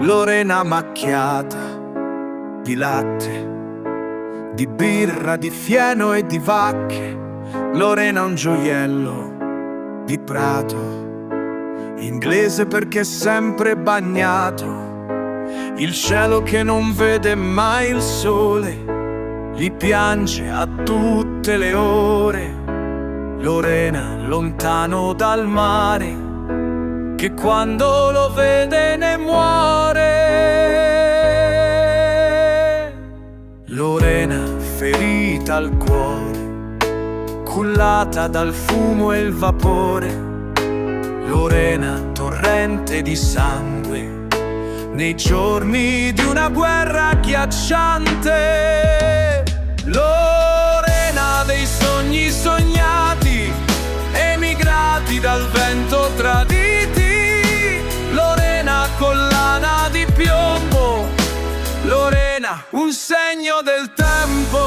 Lorena macchiata di latte, di birra, di fieno e di vacche. Lorena un gioiello di prato, inglese perché sempre bagnato. Il cielo che non vede mai il sole, gli piange a tutte le ore. Lorena lontano dal mare, che quando lo vede ne muore. Lorena ferita al cuore, cullata dal fumo e il vapore. Lorena torrente di sangue nei giorni di una guerra agghiacciante. Lorena dei sogni sognati, emigrati dal vento traditi. Lorena collana di piombo, Lorena un segno del tempo.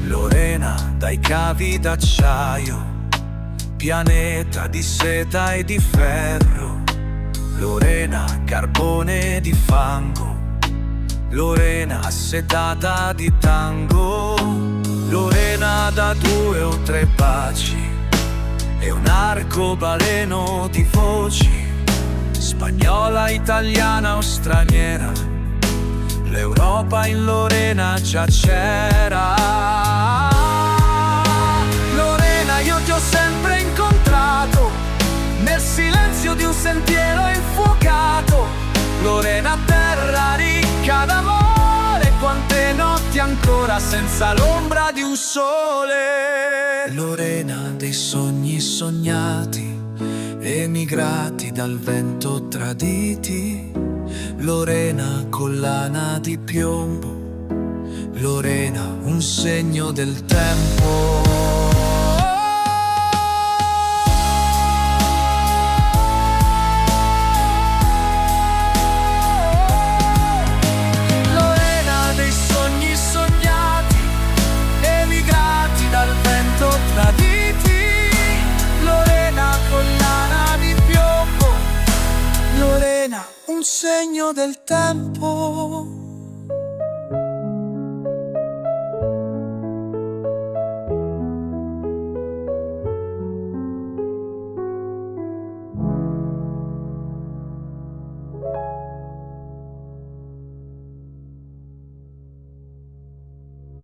Lorena dai cavi d'acciaio, pianeta di seta e di ferro. Lorena carbone di fango, Lorena assetata di tango. Lorena da 2 o 3 baci e un arcobaleno di voci. Spagnola, italiana o straniera, l'Europa in Lorena già c'era. Lorena io ti ho sempre incontrato nel silenzio di un sentiero infuocato. Lorena terra ricca d'amore, quante notti ancora senza l'ombra di un sole. Lorena dei sogni sognati, emigrati dal vento traditi. Lorena collana di piombo, Lorena un segno del tempo. Un segno del tempo.